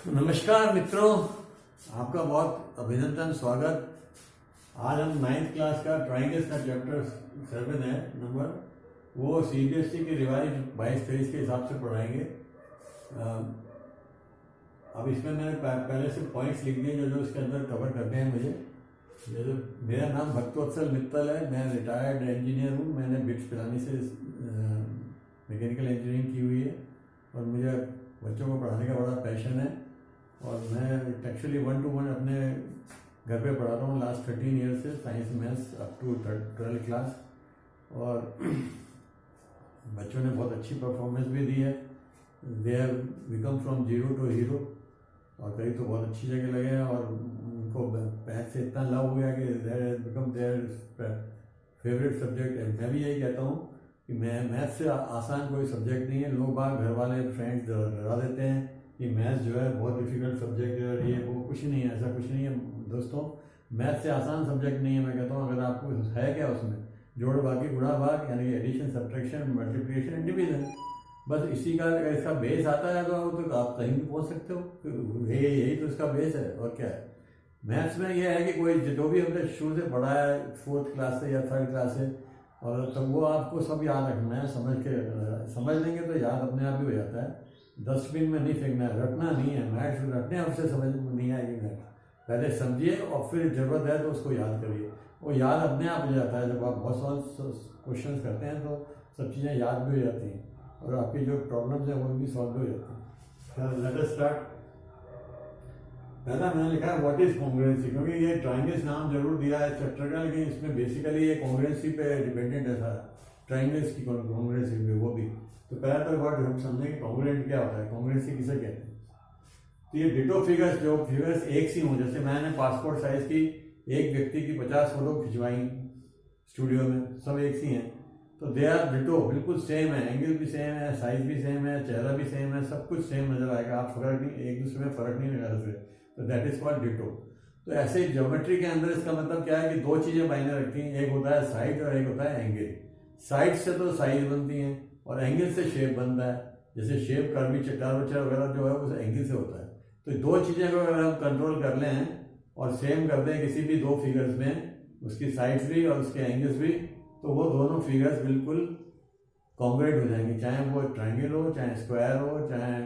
नमस्कार मित्रों, आपका बहुत अभिनंदन स्वागत। आज हम 9th क्लास का ट्राइंगल्स का चैप्टर 7 है नंबर, वो सीबीएसई की रिवाइज 22-23 के हिसाब से पढ़ाएंगे। अब इसमें मैंने पहले से पॉइंट्स लिख दिए जो इसके अंदर कवर करने हैं मुझे। जैसे मेरा नाम भक्तवत्सल मित्तल है, मैं रिटायर्ड इंजीनियर हूँ। मैंने बिट्स पिलानी से मैकेनिकल इंजीनियरिंग की हुई है और मुझे बच्चों को पढ़ाने का बड़ा पैशन है। और मैं एक्चुअली 1-to-1 अपने घर पे पढ़ाता हूँ लास्ट 13 ईयर से, science maths up to 12th class. और बच्चों ने बहुत अच्छी परफॉर्मेंस भी दी है। They have become from zero to hero, और कई तो बहुत अच्छी जगह लगे हैं और उनको मैथ से इतना लव हो गया कि दे have become their favourite subject. मैं भी यही कहता हूँ कि मैथ से आसान कोई सब्जेक्ट नहीं है। लोग बाग घर वाले फ्रेंड्स डरा देते हैं कि मैथ्स जो है बहुत डिफिकल्ट सब्जेक्ट है, ये वो। कुछ नहीं है, ऐसा कुछ नहीं है दोस्तों। मैथ से आसान सब्जेक्ट नहीं है। मैं कहता हूँ अगर आपको है क्या उसमें जोड़ बाकी गुणा भाग, यानी कि addition, subtraction, multiplication and division, बस इसी का अगर इसका बेस आता है तो आप कहीं भी पहुँच सकते हो। यही तो इसका बेस है, और क्या है। मैथ्स में यह है कि कोई जो भी हमने शुरू से पढ़ा है 4th क्लास से या 3rd क्लास से, और तब वो आपको सब याद रखना है। समझ लेंगे तो याद अपने आप ही हो जाता है। डस्टबिन में नहीं फेंकना है, रटना नहीं है। मैथ्स रटने आपसे समझ नहीं आएगी मैथ। पहले समझिए और फिर ज़रूरत है तो उसको याद करिए। वो याद अपने आप हो जाता है। जब आप बहुत सारे क्वेश्चन करते हैं तो सब चीज़ें याद भी हो जाती हैं और आपकी जो प्रॉब्लम्स हैं वो भी सॉल्व हो जाती हैं। Let us start. पहला मैंने लिखा है व्हाट इज कॉन्ग्रुएंसी, क्योंकि ये ट्राइंगल्स नाम जरूर दिया है चैप्टर का, लेकिन इसमें बेसिकली ये कॉन्ग्रुएंसी पे डिपेंडेंट है सारा। ट्राइंगल्स की कॉन्ग्रुएंसी में वो भी। तो पहला तो वर्ड हम समझेंगे कॉन्ग्रुएंट क्या होता है, कॉन्ग्रुएंसी किसे कहते हैं। तो ये डिटो फिगर्स, जो फिगर्स एक सी हों, जैसे मैंने पासपोर्ट साइज की एक व्यक्ति की 50 फोटो खिंचवाई स्टूडियो में, सब एक सी हैं, तो दे आर डिटो, बिल्कुल सेम है। एंगल भी सेम है, साइज भी सेम है, चेहरा भी सेम है, सब कुछ सेम नजर आएगा। आप फर्क नहीं, एक दूसरे में फर्क नहीं लगा सकते। तो दैट इज कॉल्ड डिटो। तो ऐसे ही ज्योमेट्री के अंदर इसका मतलब क्या है कि दो चीजें मायने रखती हैं, एक होता है साइड और एक होता है एंगल। साइड से तो साइज बनती है और एंगल से शेप बनता है। जैसे शेप कर्वेचर वगैरह जो है उस एंगल से होता है। तो दो चीजें को अगर हम कंट्रोल कर लें और सेम कर दें किसी भी दो फिगर्स में, उसकी साइड्स भी और उसके एंगल्स भी, तो वो दोनों फिगर्स बिल्कुल कॉन्ग्रुएंट हो जाएंगे। चाहे वो ट्राइंगल हो, चाहे स्क्वायर हो, चाहे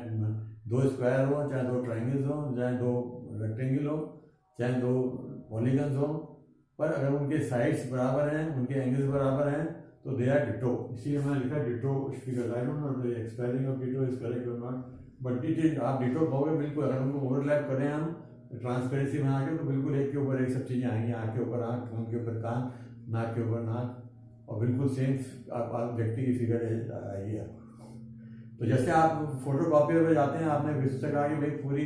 दो स्क्वायर हो, चाहे दो ट्राइंगल्स हो, चाहे दो रेक्टेंगल हो, चाहे दो पॉलीगन्स हो, पर अगर उनके साइड्स बराबर हैं, उनके एंगल्स बराबर हैं, तो दे आर डिटो। इसीलिए मैंने लिखा ditto figure. I don't know the spelling of ditto is correct और नॉट, बट इट इज, आप डिटो कहोगे बिल्कुल। अगर उनको ओवरलैप करें हम ट्रांसपेरेंसी में आके, तो बिल्कुल एक के ऊपर एक सब चीज़ें आएंगी। आँख के ऊपर आँख, कान के ऊपर कान, नाक के ऊपर नाक, और बिल्कुल सेम आप व्यक्ति की फिगर आएगी आपको। तो जैसे आप फोटो कॉपियर में जाते हैं, आपने किसी से कहा कि भाई पूरी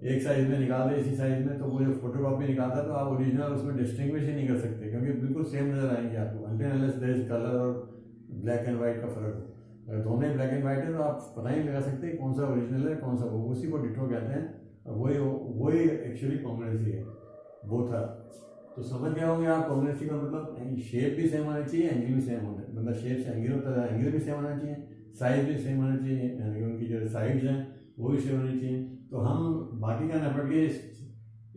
एक साइज में निकाल दे, इसी साइज में, तो वो जो फोटो कॉपी निकालता है तो आप ओरिजिनल उसमें डिस्टिंग्विश ही नहीं कर सकते, क्योंकि बिल्कुल सेम नजर आएंगे आपको, until unless there is colour और ब्लैक एंड व्हाइट का फर्क हो। अगर दोनों ही ब्लैक एंड व्हाइट है तो आप पता ही नहीं लगा सकते कौन सा ओरिजिनल है कौन सा वो। उसी को डिटो कहते हैं, और वही एक्चुअली कॉन्ग्रुएंसी है। वो था, तो समझ गए होंगे आप कॉन्ग्रुएंसी का मतलब। शेप भी सेम होना चाहिए, एंगल भी सेम होना, मतलब शेप से एंगल होता है, एंगल भी सेम होना चाहिए, साइज भी सेम होना चाहिए, यानी उनकी जो साइड्स हैं वो भी सेम होनी चाहिए। तो हम बाकी का न पढ़ के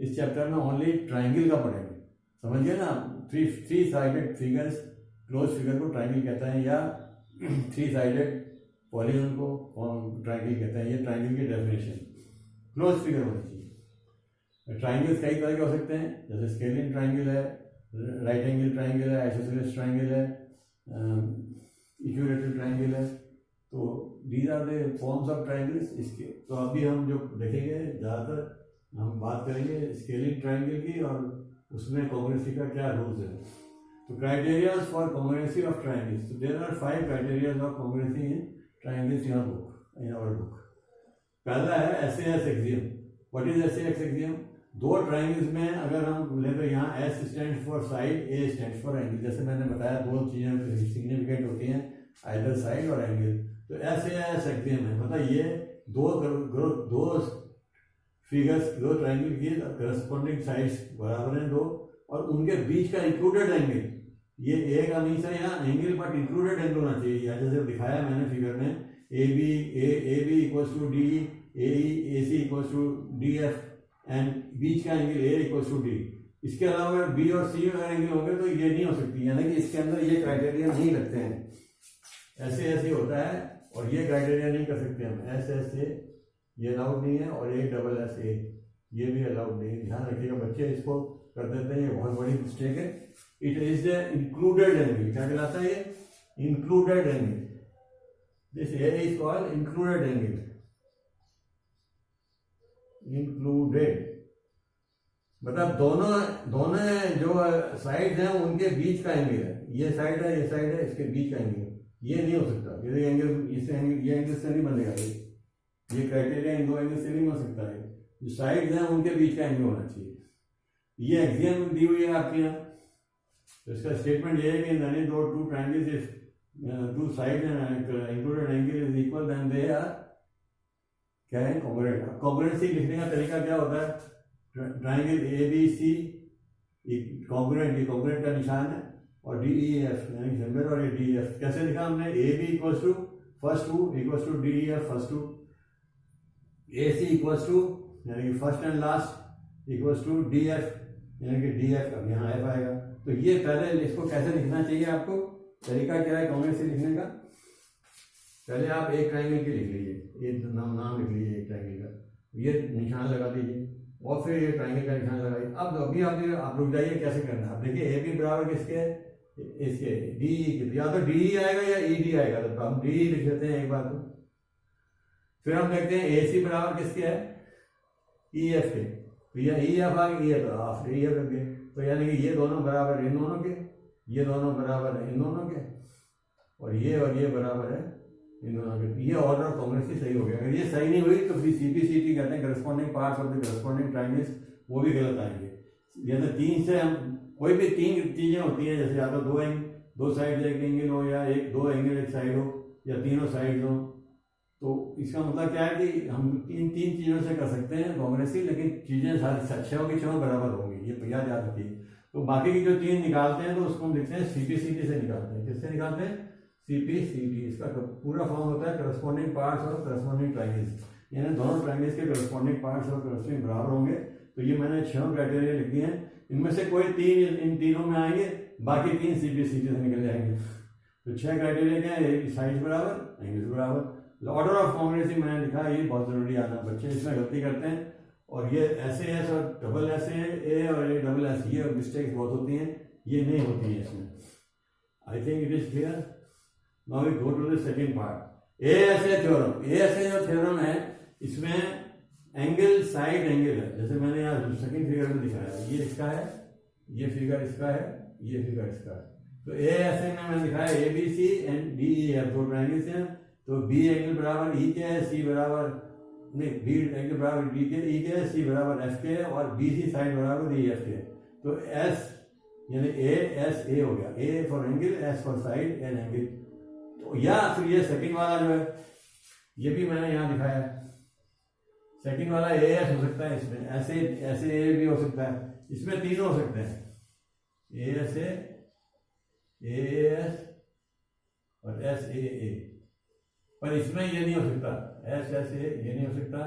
इस चैप्टर में ओनली ट्राइंगल का पढ़ेंगे। समझ गए ना। Three sided figures, close figure को ट्राइंगल कहते हैं, या 3 साइडेड पॉलीगन को ट्राइंगल कहते हैं। ये ट्राइंगल की डेफिनेशन। क्लोज फिगर होनी चाहिए। ट्राइंगल्स कई तरह के हो सकते हैं, जैसे स्केलिन ट्राइंगल है, राइट एंगल ट्राइंगल है, आइसोसेलेस ट्राइंगल है, इक्विलेटरल ट्राइंगल है। तो these are the forms of triangles. इसके तो अभी हम जो देखेंगे, ज़्यादातर हम बात करेंगे स्केलिन ट्राइंगल की, और उसमें कॉन्ग्रुएंसी का क्या रूल्स है। तो criterias for congruency of triangles. तो there are 5 criterias of congruency in triangles in our book. पहला है SAS axiom. What is SAS axiom? दो ट्राइंगल्स में अगर हम ले तो यहाँ S stands for side, A stands for angle. जैसे मैंने बताया दो चीज़ें सिग्निफिकेंट होती हैं, आइदर साइड और एंगल। तो एसएएस एक्सियम है, मतलब ये दो फिगर्स, दो ट्राइंगल की करस्पॉन्डिंग साइड्स बराबर हैं दो, और उनके बीच का इंक्लूडेड एंगल, ये एक हमेशा यहाँ एंगल बट इंक्लूडेड एंगल होना चाहिए। या जैसे दिखाया मैंने फिगर में, A B equals to D, A C equals to D F and बीच का angle A equals to D. इसके अलावा अगर बी और सी अगर एंगल हो गए तो ये नहीं हो सकती, यानी कि इसके अंदर ये क्राइटेरिया नहीं लगते हैं। ऐसे ऐसे होता है और ये क्राइटेरिया नहीं कर सकते हम। एस एस ए ये अलाउड नहीं है और ए डबल एस ए ये भी अलाउड नहीं है। ध्यान रखिएगा बच्चे, इसको कर देते हैं, ये बहुत बड़ी मिस्टेक है। It is the included angle, क्या कहलाता है ये? Included angle. This A is called included angle, included मतलब दोनों जो साइड हैं उनके बीच का एंगल है। ये साइड है, इसके बीच का एंगल ये नहीं हो सकता। ये एंगल ये एंगल से नहीं बनेगा, ये क्राइटेरिया इन दो एंगल से नहीं बन सकता है। जो साइड हैं उनके बीच का एंगल होना चाहिए। ये एक्सियम दी हुई है आपके यहाँ, तो इसका स्टेटमेंट ये है कि any दो two triangles if two side included angle is equal then they are क्या है? कॉन्ग्रुएंट। कॉन्ग्रुएंसी लिखने का तरीका क्या होता है? Triangle A B C congruent, ये कॉन्ग्रुएंट का निशान है, और डी ई एफ यानी सिंबल, और ये डी एफ कैसे लिखा हमने? A B equals to first two equals to D E F first two, A C equals to यानी कि first and last equals to D F यानी कि डी एफ का यहाँ एफ आएगा। तो ये पहले इसको कैसे लिखना चाहिए आपको? तरीका क्या है कॉन्ग्रुएंसी लिखने का? पहले आप एक ट्रायंगल की लिख लीजिए, ये नाम लिख लीजिए एक ट्रायंगल का, ये निशान लगा दीजिए और फिर ये ट्रायंगल का निशान लगाइए। अब अभी आप रुक जाइए, कैसे करना है आप देखिए। ए बी बराबर किसके है? इसके डी ई, या तो डी ई आएगा या ई डी आएगा, तो हम डी ई लिख देते हैं एक बार। तो फिर हम देखते हैं ए सी बराबर किसके है? ई एफ के, तो यह ई एफ आ गया, तो आप ई एफ रख गए, तो यानी कि ये दोनों बराबर इन दोनों के, ये दोनों बराबर है इन दोनों के, और ये बराबर है इन दोनों के। ये ऑर्डर ऑफ कॉन्ग्रुएंसी सही हो गया। अगर ये सही नहीं हुई तो फिर सीपीसीटी कहते हैं, corresponding parts of the corresponding triangles, वो भी गलत आएंगे। जैसे तीन से हम कोई भी तीन चीजें होती हैं, जैसे या तो दो साइड एक एंगल हो, या दो एंगल एक साइड हो, या तीनों साइड हो, तो इसका मतलब क्या है कि हम तीन चीजों से कर सकते हैं कॉन्ग्रुएंसी, लेकिन चीजें सारी छह की छह बराबर होंगी, ये याद रखिए। तो बाकी की जो तीन निकालते हैं तो उसको हम लिखते हैं सीपीसीटी से निकालते हैं। किससे निकालते हैं? सीपीसीटी। इसका पूरा फॉर्म होता है करस्पॉन्डिंग पार्ट्स और करस्पॉन्डिंग ट्रायंगल्स, यानी दोनों ट्रायंगल्स के करस्पॉन्डिंग पार्ट्स और करस्पॉन्डिंग बराबर होंगे। तो ये मैंने 6 क्राइटेरिया लिख दिए हैं, इनमें से कोई तीन इन तीनों में आएंगे, बाकी तीन सीपीसीटी से निकल जाएंगे। तो 6 क्राइटेरिया क्या है? साइज बराबर, एंगल्स बराबर। ऑर्डर ऑफ कॉन्ग्रुएंसी मैंने लिखा, ये बहुत जरूरी आना, बच्चे इसमें गलती करते हैं। और ये ऐसे एस और डबल एस ए और ए डबल एस, ये मिस्टेक्स बहुत होती हैं, ये नहीं होती है इसमें। I think it is clear. Now we go to the second part, A S A theorem. A S A जो थ्योरम है, इसमें एंगल साइड एंगल है, जैसे मैंने यहाँ सेकंड फिगर में दिखाया, ये इसका है, ये फिगर इसका है, ये फिगर इसका है। तो ए एस ए में मैंने दिखाया A B C and D E F, दो ट्रायंगल्स हैं। तो बी एंगल बराबर ई के है, सी बराबर नहीं, बी एंगल बराबर डी के ई के, सी बराबर एफ के, और बी सी साइड बराबर ई एफ के। तो एस यानी ए एस ए हो गया, A for angle, S for side and angle. तो या फिर ये सेकंड वाला जो है, ये भी मैंने यहाँ दिखाया है, सेकंड वाला ए एस हो सकता है, इसमें ऐसे ए भी हो सकता है, इसमें तीनों हो सकते हैं, ए एस और एस ए। पर इसमें ये नहीं हो सकता, एस एस ए ये नहीं हो सकता,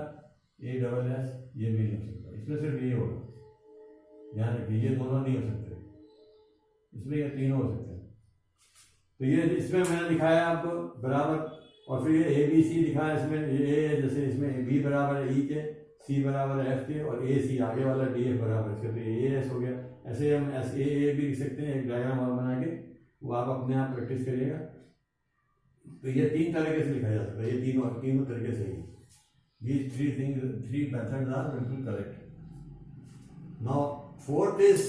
ए डबल एस ये भी नहीं हो सकता, इसमें सिर्फ ये होगा। ध्यान रखिए, ये दोनों नहीं हो सकते, इसमें ये तीनों हो सकते हैं। तो ये इसमें मैंने दिखाया आपको बराबर, और फिर ये ए बी सी दिखाया, इसमें ए जैसे इसमें बी बराबर है ई के, सी बराबर है एफ के, और ए सी आगे वाला डी एफ बराबर इसके, तो ए एस हो गया। ऐसे हम एस ए भी लिख सकते हैं, एक डायग्राम और बना के, वो आप अपने आप प्रैक्टिस करिएगा। तो ये तीन तरीके से लिखा जा सकता है, ये तीनों तरीके से ही। These three methods are बिल्कुल correct. Now fourth is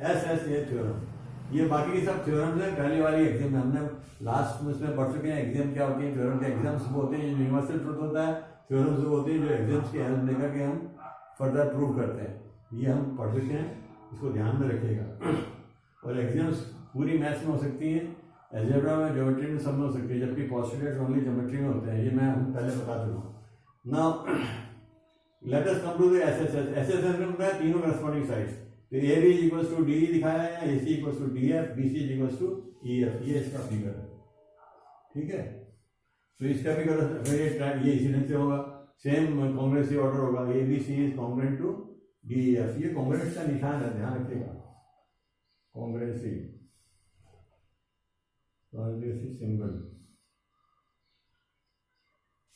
SSA theorem. ये बाकी की सब थ्योरम्स है, पहले वाली एग्जाम में हमने लास्ट में उसमें पढ़ चुके हैं। एग्जाम क्या होती है, थ्योरम के एग्जाम्स वो होते हैं यूनिवर्सल ट्रुथ होता है, थ्योरम्स वो होते हैं जो एग्जाम्स की हेल्प लेकर के हम फर्दर प्रूव करते हैं। ये हम पढ़ चुके हैं, इसको ध्यान में रखिएगा। और एग्जाम्स पूरी मैथ्स में हो सकती हैं, अलजेब्रा में, ज्योमेट्री में, सब में हो सकती है, जबकि पोस्टुलेट्स ओनली ज्योमेट्री में होते हैं। ये मैं पहले बता चुका हूँ। Now let us come to the SSS. SSS में होता है तीनों करस्पॉन्डिंग साइड्स। तो A B equals to D दिखाया है, A C equals to D F, B C equals to E F, ये इसका फिगर है, ठीक है। तो इसका भी करो, फिर ये इसी ढंग से होगा। सेम कॉन्ग्रेसिव ऑर्डर होगा, A B C is congruent to D E F. ये कॉन्ग्रेंट का निशान है, ध्यान रखिएगा, कॉन्ग्रेसिव सिंबल।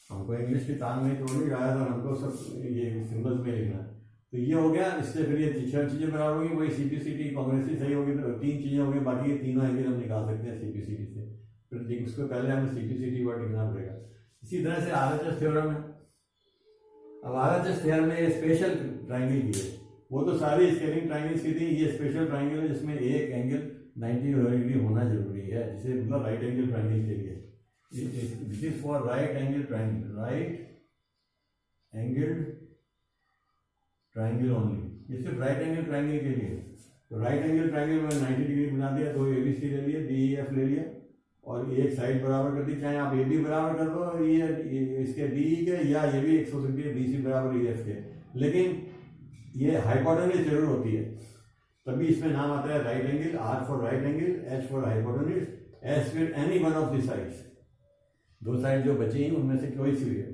हमको इंग्लिश की तान नहीं तोड़नी, आया था हमको सब ये सिंबल्स में लिखना। तो ये हो गया, इससे फिर ये 6 चीजें बराबर होगी, वही सीपीसीटी कॉन्ग्रेसिव सही होगी, तो 3 चीजें होगी, बाकी ये तीनों एंगल हम निकाल सकते हैं सीपीसीटी से। फिर उसको पहले हमें सीपीसीटी वर्ड लिखना पड़ेगा। इसी तरह से आरएचएस थ्योरम है। अब आरएचएस थ्योरम में ये स्पेशल ट्राइंगल की है, वो तो सारी स्केलिंग ट्राइंगल्स की थी, ये स्पेशल ट्राइंगल है जिसमें एक एंगल 90 डिग्री होना जरूरी है, जिसे मतलब राइट एंगल ट्राइंगल के लिए। This is for right angle triangle, right angle triangle only, ये सिर्फ राइट एंगल ट्राइंगल के लिए। तो राइट एंगल ट्राइंगल में 90 डिग्री बना दिया, 2 ABC ले लिए, DEF ले लिया, और एक साइड बराबर कर दी, चाहे आप AB बराबर कर दो ये इसके DE के, या ये भी 180 है BC बराबर EF के, लेकिन ये हाइपोटेन्यूज जरूर होती है, तभी इसमें नाम आता है right angle. R for right angle, H for hypotenuse, S फिर any one of the sides, 2 side जो बची हैं उनमें से कोई सी भी है।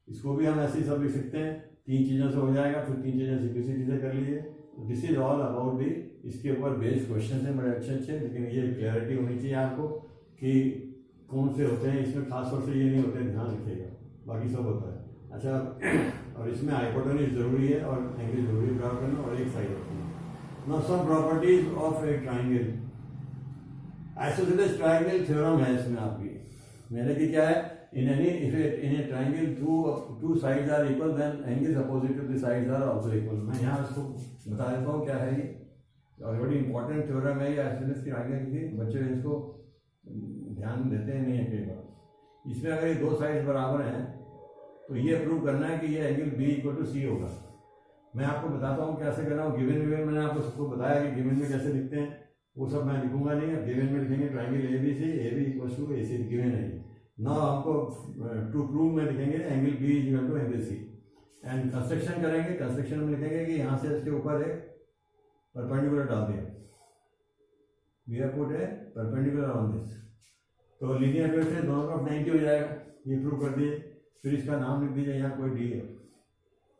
इसको भी हम ऐसे ही सब लिख सकते हैं, 3 चीज़ों से हो जाएगा, फिर 3 चीज़ें सीपीसीटी से कर लीजिए। This is all about the, इसके ऊपर बेस्ड क्वेश्चन हैं बड़े अच्छे, लेकिन ये क्लैरिटी होनी चाहिए आपको कि कौन से होते हैं, इसमें खास तौर से ये नहीं होते, ध्यान रखिएगा, बाकी सब होता है। अच्छा, और इसमें हाइपोटेन्यूज जरूरी है और एंगल जरूरी बराबर करना, और एक साइड होती है। Now some properties of a triangle, isosceles triangle theorem है इसमें आपकी, मैंने कि क्या है, in a triangle two sides are equal, then angles opposite to the sides are also equal। मैं यहाँ इसको बता देता हूँ क्या है ये, और बड़ी इंपॉर्टेंट थ्योरम है ये आइसोसेलेस ट्राइंगल की, बच्चे इसको ध्यान देते हैं नहीं है कई बार। इसमें अगर ये 2 साइड्स बराबर हैं तो ये प्रूव करना है कि ये एंगल B = C होगा। मैं आपको बताता हूँ कैसे करना हूँ। गिवन मैंने आपको सबको बताया कि गिवन में कैसे लिखते हैं, वो सब मैं लिखूंगा नहीं। गिवन में लिखेंगे triangle ABC, AB = AC, given है। ना हमको टू प्रूव में लिखेंगे angle B = angle C, and construction करेंगे, कंस्ट्रक्शन में लिखेंगे कि यहाँ से इसके ऊपर एक परपेंडिकुलर डाल दिया, we have put a perpendicular on this, तो लीनियर वेव से दोनों तरफ 90 हो जाएगा, ये प्रूव कर दिए। फिर इसका नाम लिख दीजिए, यहाँ कोई D है,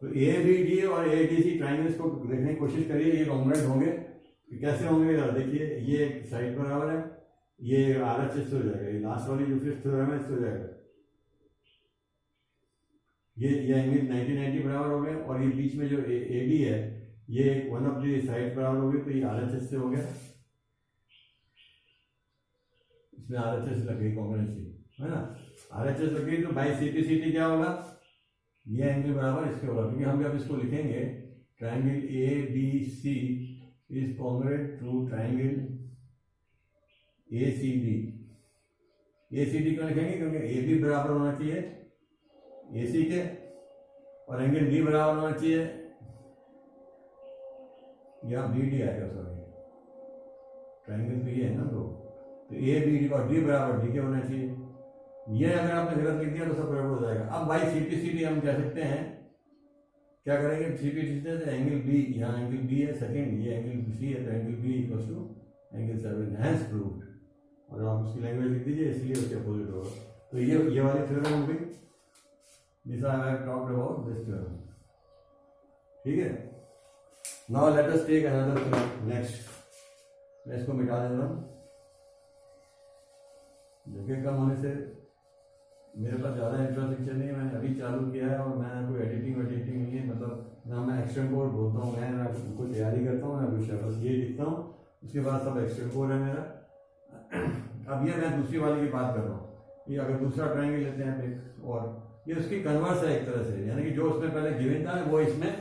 तो ABD और ADC ट्राइंगल्स को देखने की कोशिश करिए, ये कॉन्ग्रुएंट होंगे, कैसे होंगे देखिए। ये एक साइड बराबर है, ये RHS हो जाएगा, ये लास्ट वाली जो फिफ्थ थ्योरम है इससे हो जाएगा। ये एंगल 90 बराबर हो गए, और ये बीच में जो AD है ये वन ऑफ दी साइड बराबर हो गई, तो ये RHS से हो गया, इसमें RHS लग गई कॉन्ग्रुएंसी, है ना। RHS लग गई तो बाई CPCT क्या होगा, ये एंगल बराबर इसके होगा, क्योंकि हम जब इसको लिखेंगे triangle ABC is congruent to triangle ACD क्यों लिखेंगे, क्योंकि AB बराबर होना चाहिए AC के, और एंगल D बराबर होना चाहिए, यहाँ BD आएगा, सॉरी ट्राइंगल तो ये है ना, तो ABD और D बराबर D के होना चाहिए। ये अगर आपने गलत लिख दिया तो सब गड़बड़ हो जाएगा। अब भाई CPCT हम कह सकते हैं, क्या करेंगे, CPCT से एंगल B, यहाँ एंगल B है सेकेंड, ये एंगल C है, तो angle B = angle 7, hence proved, और आप उसकी लैंग्वेज लिख दीजिए, इसलिए उसके अपोजिट होगा। तो ये वाली थ्योरम हो गई, this I have talked about this theorem, ठीक है। Now let us take another theorem next. मैं इसको मिटा देता हूँ, जगह कम होने से मेरे पास ज़्यादा इंफ्रास्ट्रक्चर नहीं है, मैंने अभी चालू किया है, और मैं कोई एडिटिंग नहीं है, मतलब ना मैं एक्सटेम्पोर बोलता हूँ, मैं ना कोई तैयारी करता हूँ ना कुछ, बस ये लिखता हूँ, उसके बाद सब एक्सटेम्पोर है मेरा। अब ये मैं दूसरी वाली की बात कर रहा हूँ, ये अगर दूसरा ट्राइंगल लेते हैं एक, और ये उसकी कन्वर्स है एक तरह से, यानी कि जो उसमें पहले गिवन था वो इसमें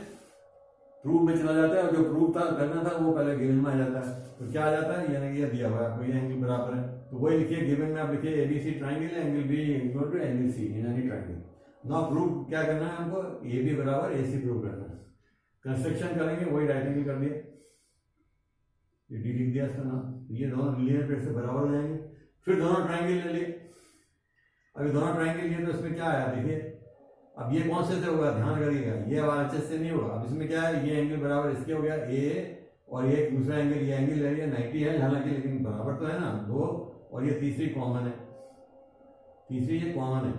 प्रूव में चला जाता है, और जो प्रूव था करना था वो पहले गिवन में आ जाता है। तो क्या आ जाता है, यानी कि ये दिया हुआ है आपको, ये एंगल बराबर है, तो वही लिखिए, गिवन में आप लिखिए ABC ट्राइंगल है, एंगल B = एंगल C इन एनी ट्राइंगल। नाउ प्रूव क्या करना है हमको, AB बराबर AC प्रूव करना है। कंस्ट्रक्शन करेंगे, वही राइट एंगल कर दिया, ये D लिख दिया इसका नाम, ये दोनों लीनियर पेड़ से बराबर हो जाएंगे। फिर दोनों ट्राइंगल ले लिए, अभी दोनों ट्राइंगल लिए तो इसमें क्या आया देखिए, अब ये कौन से होगा, ध्यान करिएगा, ये RHS से नहीं होगा। अब इसमें क्या है, ये एंगल बराबर इसके हो गया A, और ये दूसरा एंगल, ये एंगल ले लिया 90 है हालांकि, लेकिन बराबर तो है ना 2, और ये तीसरी कॉमन है, तीसरी ये कॉमन है,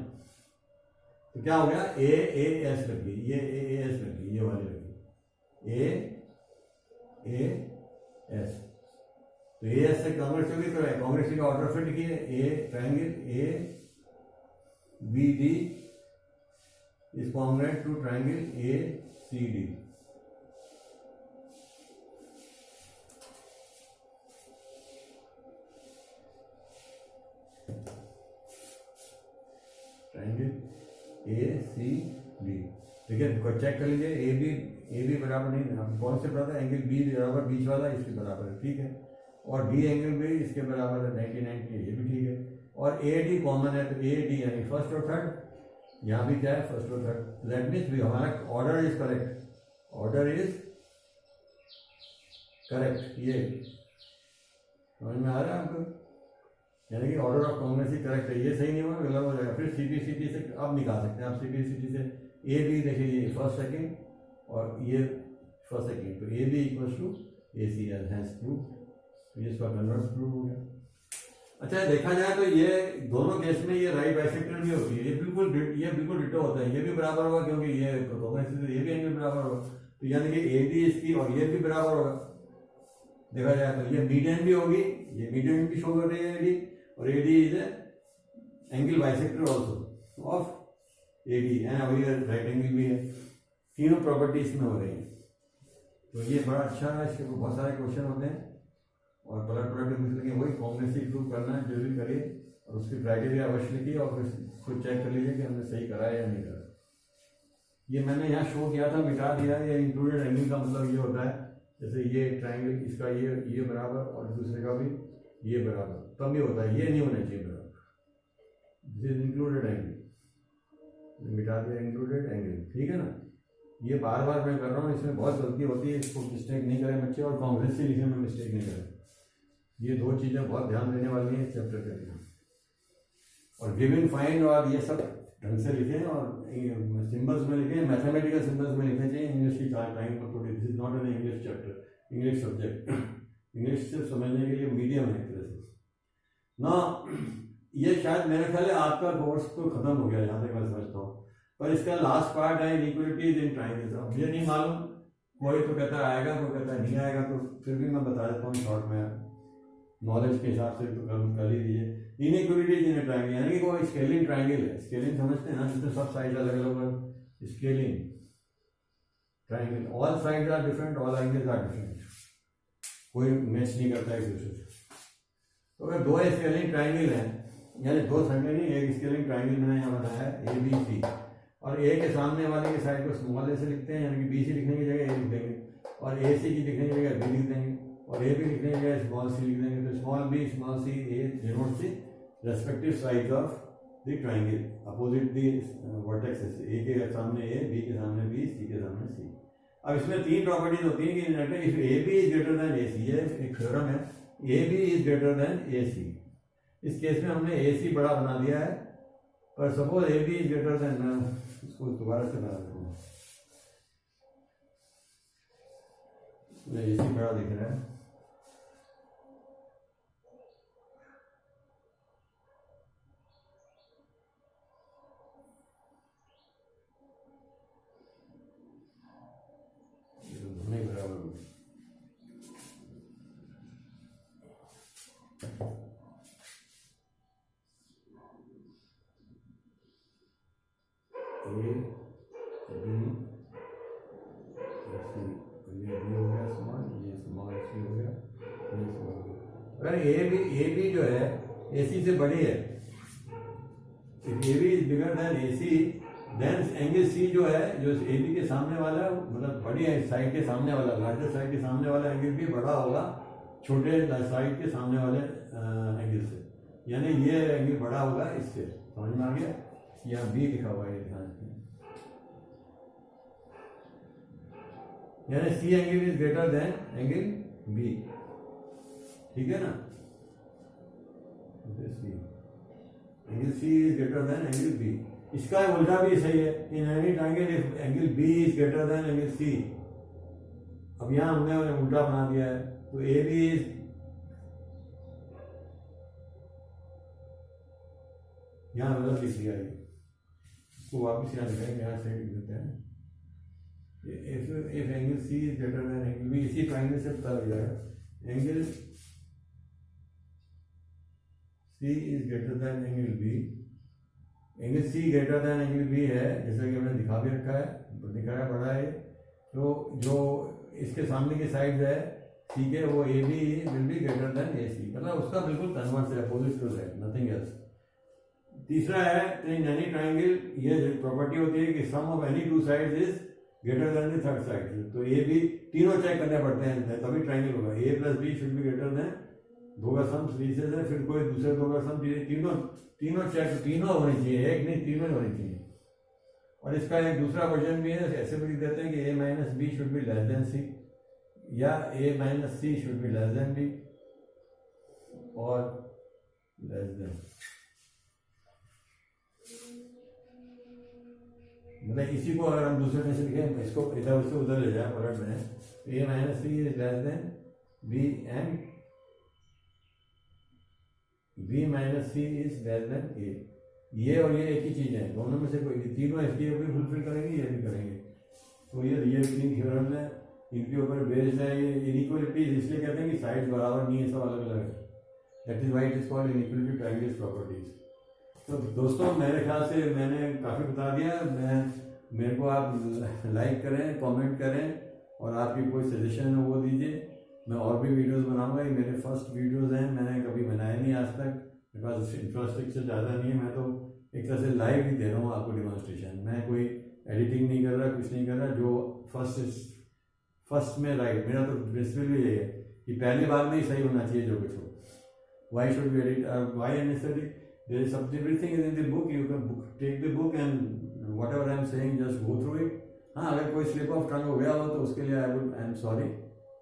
तो क्या हो गया, AAS लग गई, ये AAS लग गई, ये वाली लग गई AAS। तो AS से कांग्रेस होगी, तो कांग्रेस का ऑर्डर फिट लिखिए, A triangle ABD is congruent to triangle ACD। Triangle ACD, ठीक है, चेक कर लीजिए, ए बी बराबर नहीं, हम कौन से बराबर, एंगल बी बराबर बीच वाला इसके बराबर है, ठीक है, और डी एंगल भी इसके बराबर है 99, ये भी ठीक है, और ए डी कॉमन है, तो ए डी यानी फर्स्ट और थर्ड, यहाँ भी क्या है, फर्स्ट और थर्ड, दैट मीन्स हमारा order is correct, order is correct. ये समझ में आ रहा है आपको, यानी कि order of Congress he correct है, ये सही नहीं होगा, गलत हो जाएगा। फिर CBCD से अब निकाल सकते हैं आप, CBCD से ए बी देखिए, ये फर्स्ट सेकंड और ये फर्स्ट सेकंड, तो A B equals to ACL, hence prove, तो ये इसका कन्वर्स प्रूव हो गया। अच्छा, देखा जाए तो ये दोनों केस में ये राइट बाइसेक्टर भी होती है, ये बिल्कुल डिटो होता है, ये भी बराबर होगा क्योंकि ये कांग्रेस, ये भी एंगल बराबर होगा, तो यानी कि ए बी इसकी और ये भी बराबर होगा। देखा जाए तो ये मीडियन भी होगी, ये मीडियन भी शो कर रही है एडी, और AD is angle bisector also of AD, और ये राइट एंगल भी है, तीनों प्रॉपर्टीज में हो रही है। तो ये बड़ा अच्छा है, इसके बहुत सारे क्वेश्चन होते हैं और पलट के पूछ लेंगे, वही कांग्रेस ही प्रूव करना है, जो भी करिए और उसकी क्राइटेरिया अवश्य लिखिए और फिर खुद चेक कर लीजिए कि हमने सही करा है या नहीं करा। ये मैंने यहाँ शो किया था, मिटा दिया, ये इंक्लूडेड एंगल का मतलब ये होता है, जैसे ये ट्रायंगल इसका ये बराबर और दूसरे का भी ये बराबर, तब ये होता है, ये नहीं होना चाहिए बराबर, दिस इज इंक्लूडेड एंगल, मिटा दिया इंक्लूडेड एंगल, ठीक है ना। ये बार बार मैं कर रहा हूँ, इसमें बहुत गलती होती है, इसको मिस्टेक नहीं करें बच्चे, और कांग्रेस से लिखने में मिस्टेक नहीं करें, ये दो चीज़ें बहुत ध्यान देने वाली हैं इस चैप्टर के लिए। और गिवन फाइंड और ये सब ढंग से लिखें और सिंबल्स में लिखें, मैथमेटिकल सिंबल्स में लिखने चाहिए, इंग्लिश की टाइम को थोड़ी, this is not an English chapter, English subject, English सिर्फ समझने के लिए मीडियम है एक तरह से ना। ये शायद मेरे ख्याल है आपका कोर्स तो खत्म हो गया जहाँ तक मैं समझता हूँ, पर इसका लास्ट पार्ट है इनइक्वालिटीज इन ट्रायंगल्स। अब ये नहीं मालूम, कोई तो कहता है आएगा, कोई कहता है नहीं आएगा, तो फिर भी मैं बता देता हूँ शॉर्ट में, नॉलेज के हिसाब से तो कर ही दीजिए। इनइक्वालिटीज इन ट्रायंगल यानी कि कोई स्केलिंग ट्रायंगल है, स्केलिंग समझते हैं ना, जिसमें सब साइड अलग अलग, scalene triangle, all sides are different, all angles are different, कोई मैच नहीं करता एक दूसरे से। तो अगर दो स्केलिंग ट्रायंगल है, यानी दो संख्या नहीं, एक स्केलिंग ट्रायंगल मैंने यहाँ बनाया है ABC, और ए के सामने वाले के साइड को स्मॉल ए से लिखते हैं, यानी कि BC लिखने की जगह ए लिख देंगे, और AC की लिखने की जगह B लिख देंगे, और ए भी लिखने की जगह स्मॉल c लिख देंगे। तो small b small c A denotes the respective sides of the triangle opposite the vertexes, A के सामने a, B के सामने B, C के सामने C। अब इसमें तीन प्रॉपर्टीज होती हैं कि if AB is greater then AC, ये एक थ्योरम है, AB is greater then AC। इस केस में हमने AC बड़ा बना दिया है, पर suppose AB is greater then, मैं इसको दोबारा से बना देता हूँ, AC बड़ा दिख रहा है, नहीं बराबर ए बी जो है AC से बड़ी है, AB is bigger than AC, then angle C जो है, जो AB के सामने वाला, मतलब बड़ी है साइड के सामने वाला, लार्जर साइड के सामने वाला एंगल भी बड़ा होगा छोटे साइड के सामने वाले एंगल से, यानी ये एंगल बड़ा होगा इससे। समझ में आ गया? यहाँ B लिखा हुआ है, ध्यान रखिए, यानी C angle is greater than angle B, ठीक है ना। Angle C is greater than angle B। इसका उल्टा भी सही है, in any triangle if angle B is greater than angle C। अब यहाँ हमने उल्टा बना दिया है, तो AB इज, यहाँ गलत लिख दिया ये, इसको वापस यहाँ लिखेंगे, यहाँ से लिख देते हैं। If angle C is greater than angle B, इसी ट्राइंगल से पता लग जाएगा। Angle C is greater than angle B, angle C greater than angle B है, जैसा कि हमने दिखा भी रखा है, दिखाया पड़ा है। तो जो इसके सामने की साइड है सी के, वो A B will be greater than A C, मतलब उसका बिल्कुल कन्वर्स है, opposite to that, nothing else. तीसरा है इन एनी ट्राइंगल, ये प्रॉपर्टी होती है कि sum of any two sides is greater than the third side. तो ए बी तीनों चेक करने पड़ते हैं तभी ट्राइंगल होगा। A plus B should be greater than, दो का सम सी से है, फिर कोई दूसरे दो का सम, तीनों चेक, तीनों होनी चाहिए, एक नहीं तीनों होनी चाहिए। और इसका एक दूसरा वर्जन भी है, ऐसे भी लिख देते हैं कि A minus B should be less than C, या A minus C should be less than B, और लेस देन, मतलब इसी को अगर हम दूसरे में से लिखें, इसको इधर से उधर ले जाए पलट में, A minus C is less than B and B minus C is less than A. ये और ये एक ही चीज है, दोनों में से कोई, तीनों इसकी भी फुलफिल करेंगे, ये भी करेंगे। तो ये रियल थ्योरम है, इनके ऊपर बेस्ड है। ये इनइक्वालिटी इसलिए कहते हैं कि साइड बराबर नहीं है, सब अलग अलग है, that is why it is called inequality triangles properties. तो दोस्तों मेरे ख्याल से मैंने काफ़ी बता दिया। मेरे को आप लाइक करें, कमेंट करें, और आपकी कोई सजेशन है वो दीजिए। मैं और भी वीडियोस बनाऊंगा, ये मेरे फर्स्ट वीडियोस हैं, मैंने कभी बनाए नहीं आज तक, मेरे पास इंफ्रास्ट्रक्चर ज़्यादा नहीं है। मैं तो एक तरह से लाइव ही दे रहा हूँ आपको डेमोन्स्ट्रेशन, मैं कोई एडिटिंग नहीं कर रहा, कुछ नहीं कर रहा। जो फर्स्ट में राइट, मेरा तो प्रिंसिपल भी यही है कि पहले बार में ही सही होना चाहिए जो कुछ हो। Why should be edit, why unnecessary, there is everything is in the book, you can take the book and whatever I am saying just go through it. हाँ, अगर कोई स्लिप ऑफ टंग हो गया हो तो उसके लिए I am sorry,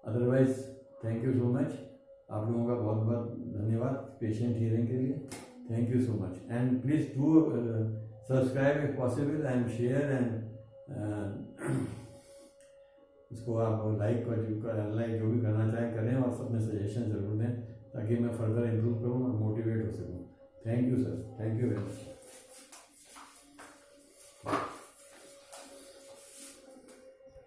otherwise thank you so much. आप लोगों का बहुत बहुत धन्यवाद पेशेंट हियरिंग के लिए, thank you so much. And please do subscribe if possible and share, and इसको आप लाइक जो भी करना चाहें करें, और सब में सजेशन जरूर दें ताकि मैं फर्दर इम्प्रूव करूं और मोटिवेट हो सकूं। Thank you sir, thank you very much.